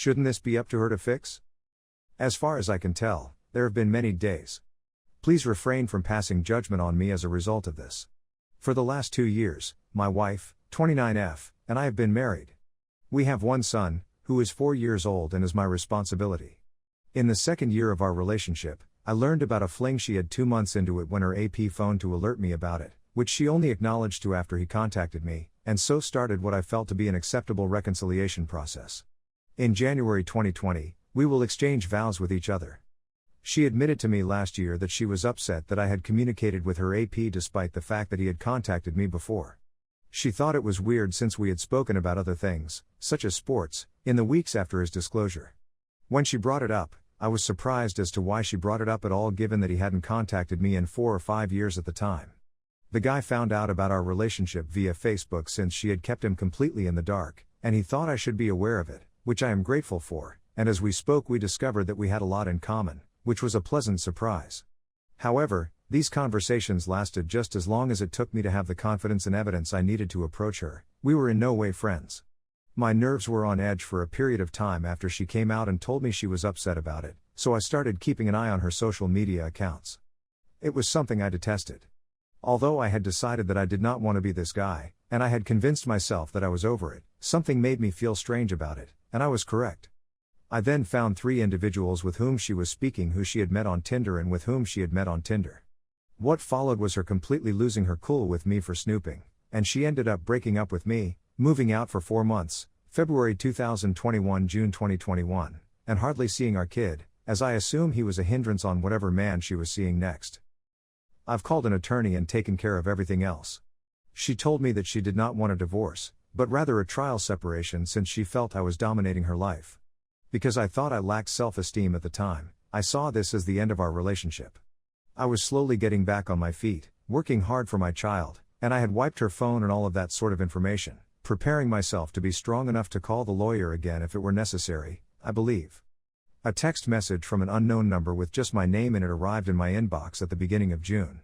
Shouldn't this be up to her to fix? As far as I can tell, there have been many days. Please refrain from passing judgment on me as a result of this. For the last 2 years, my wife, 29F, and I have been married. We have one son, who is 4 years old and is my responsibility. In the second year of our relationship, I learned about a fling she had 2 months into it when her AP phoned to alert me about it, which she only acknowledged to after he contacted me, and so started what I felt to be an acceptable reconciliation process. In January 2020, we will exchange vows with each other. She admitted to me last year that she was upset that I had communicated with her AP despite the fact that he had contacted me before. She thought it was weird since we had spoken about other things, such as sports, in the weeks after his disclosure. When she brought it up, I was surprised as to why she brought it up at all given that he hadn't contacted me in 4 or 5 years at the time. The guy found out about our relationship via Facebook since she had kept him completely in the dark, and he thought I should be aware of it, which I am grateful for, and as we spoke we discovered that we had a lot in common, which was a pleasant surprise. However, these conversations lasted just as long as it took me to have the confidence and evidence I needed to approach her. We were in no way friends. My nerves were on edge for a period of time after she came out and told me she was upset about it, so I started keeping an eye on her social media accounts. It was something I detested. Although I had decided that I did not want to be this guy, and I had convinced myself that I was over it, something made me feel strange about it, and I was correct. I then found 3 individuals with whom she was speaking who she had met on Tinder and with whom she had met on Tinder. What followed was her completely losing her cool with me for snooping, and she ended up breaking up with me, moving out for 4 months, February 2021 June 2021, and hardly seeing our kid, as I assume he was a hindrance on whatever man she was seeing next. I've called an attorney and taken care of everything else. She told me that she did not want a divorce, but rather a trial separation since she felt I was dominating her life. Because I thought I lacked self-esteem at the time, I saw this as the end of our relationship. I was slowly getting back on my feet, working hard for my child, and I had wiped her phone and all of that sort of information, preparing myself to be strong enough to call the lawyer again if it were necessary, I believe. A text message from an unknown number with just my name in it arrived in my inbox at the beginning of June.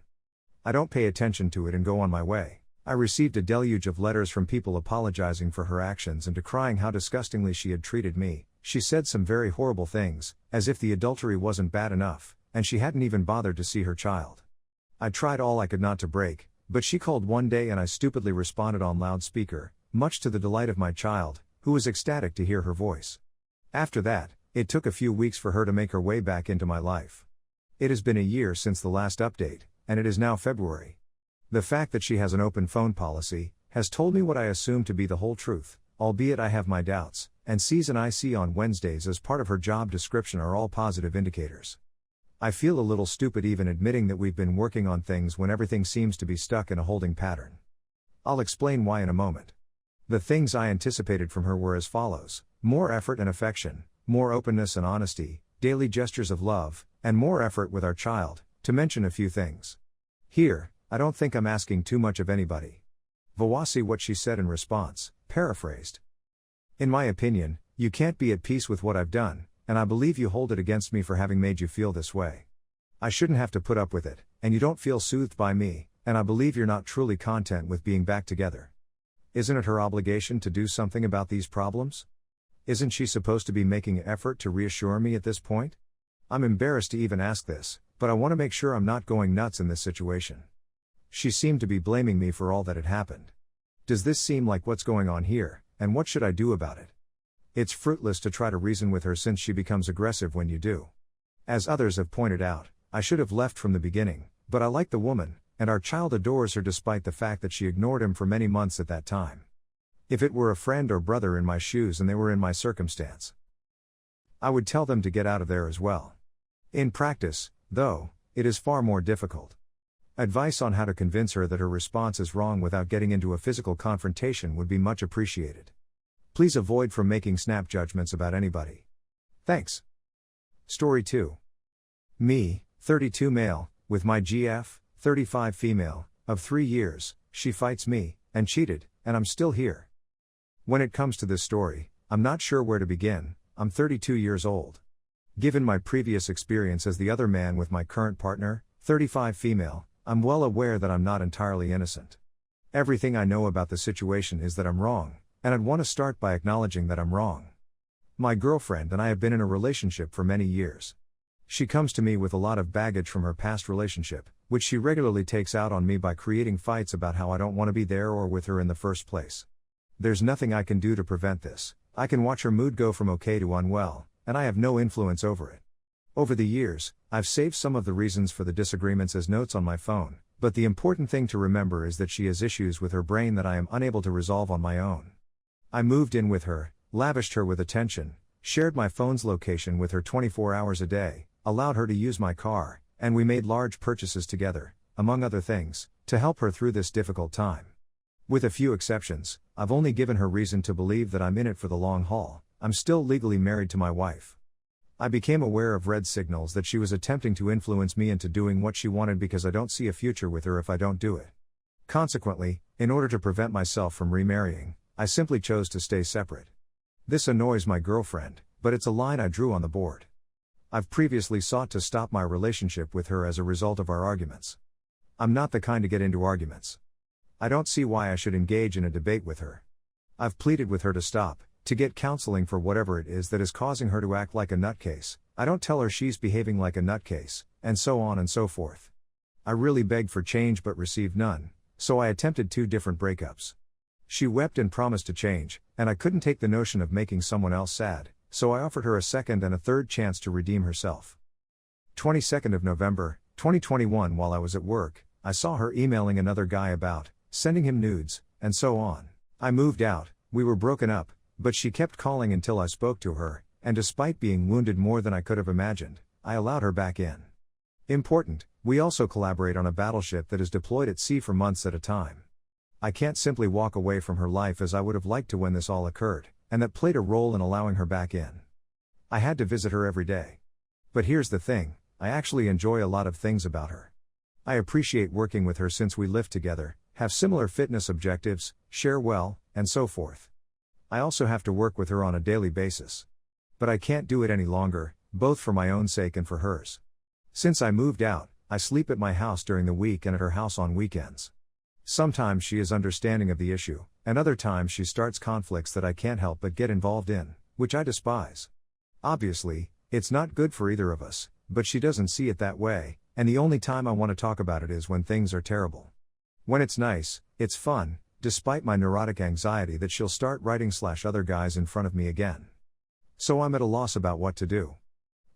I don't pay attention to it and go on my way. I received a deluge of letters from people apologizing for her actions and decrying how disgustingly she had treated me. She said some very horrible things, as if the adultery wasn't bad enough, and she hadn't even bothered to see her child. I tried all I could not to break, but she called one day and I stupidly responded on loudspeaker, much to the delight of my child, who was ecstatic to hear her voice. After that, it took a few weeks for her to make her way back into my life. It has been a year since the last update, and it is now February. The fact that she has an open phone policy has told me what I assume to be the whole truth, albeit I have my doubts, and C's and I see on Wednesdays as part of her job description are all positive indicators. I feel a little stupid even admitting that we've been working on things when everything seems to be stuck in a holding pattern. I'll explain why in a moment. The things I anticipated from her were as follows: more effort and affection, more openness and honesty, daily gestures of love, and more effort with our child, to mention a few things. Here, I don't think I'm asking too much of anybody. Vawasi what she said in response, paraphrased. In my opinion, you can't be at peace with what I've done, and I believe you hold it against me for having made you feel this way. I shouldn't have to put up with it, and you don't feel soothed by me, and I believe you're not truly content with being back together. Isn't it her obligation to do something about these problems? Isn't she supposed to be making an effort to reassure me at this point? I'm embarrassed to even ask this, but I want to make sure I'm not going nuts in this situation. She seemed to be blaming me for all that had happened. Does this seem like what's going on here, and what should I do about it? It's fruitless to try to reason with her since she becomes aggressive when you do. As others have pointed out, I should have left from the beginning, but I like the woman, and our child adores her despite the fact that she ignored him for many months at that time. If it were a friend or brother in my shoes and they were in my circumstance, I would tell them to get out of there as well. In practice, though, it is far more difficult. Advice on how to convince her that her response is wrong without getting into a physical confrontation would be much appreciated. Please avoid from making snap judgments about anybody. Thanks. Story 2. Me, 32 male, with my GF, 35 female, of 3 years, she fights me, and cheated, and I'm still here. When it comes to this story, I'm not sure where to begin. I'm 32 years old. Given my previous experience as the other man with my current partner, 35 female, I'm well aware that I'm not entirely innocent. Everything I know about the situation is that I'm wrong, and I'd want to start by acknowledging that I'm wrong. My girlfriend and I have been in a relationship for many years. She comes to me with a lot of baggage from her past relationship, which she regularly takes out on me by creating fights about how I don't want to be there or with her in the first place. There's nothing I can do to prevent this. I can watch her mood go from okay to unwell, and I have no influence over it. Over the years, I've saved some of the reasons for the disagreements as notes on my phone, but the important thing to remember is that she has issues with her brain that I am unable to resolve on my own. I moved in with her, lavished her with attention, shared my phone's location with her 24 hours a day, allowed her to use my car, and we made large purchases together, among other things, to help her through this difficult time. With a few exceptions, I've only given her reason to believe that I'm in it for the long haul. I'm still legally married to my wife. I became aware of red signals that she was attempting to influence me into doing what she wanted because I don't see a future with her if I don't do it. Consequently, in order to prevent myself from remarrying, I simply chose to stay separate. This annoys my girlfriend, but it's a line I drew on the board. I've previously sought to stop my relationship with her as a result of our arguments. I'm not the kind to get into arguments. I don't see why I should engage in a debate with her. I've pleaded with her to stop, to get counseling for whatever it is that is causing her to act like a nutcase. I don't tell her she's behaving like a nutcase, and so on and so forth. I really begged for change but received none, so I attempted 2 different breakups. She wept and promised to change, and I couldn't take the notion of making someone else sad, so I offered her a second and a third chance to redeem herself. 22nd of November, 2021. While I was at work, I saw her emailing another guy about sending him nudes, and so on. I moved out, we were broken up, but she kept calling until I spoke to her, and despite being wounded more than I could have imagined, I allowed her back in. Important, we also collaborate on a battleship that is deployed at sea for months at a time. I can't simply walk away from her life as I would have liked to when this all occurred, and that played a role in allowing her back in. I had to visit her every day. But here's the thing, I actually enjoy a lot of things about her. I appreciate working with her since we live together, have similar fitness objectives, share well, and so forth. I also have to work with her on a daily basis. But I can't do it any longer, both for my own sake and for hers. Since I moved out, I sleep at my house during the week and at her house on weekends. Sometimes she is understanding of the issue, and other times she starts conflicts that I can't help but get involved in, which I despise. Obviously, it's not good for either of us, but she doesn't see it that way, and the only time I want to talk about it is when things are terrible. When it's nice, it's fun, despite my neurotic anxiety that she'll start writing /other guys in front of me again. So I'm at a loss about what to do.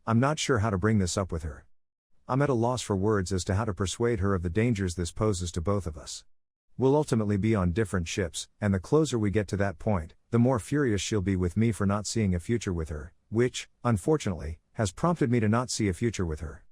I'm not sure how to bring this up with her. I'm at a loss for words as to how to persuade her of the dangers this poses to both of us. We'll ultimately be on different ships, and the closer we get to that point, the more furious she'll be with me for not seeing a future with her, which, unfortunately, has prompted me to not see a future with her.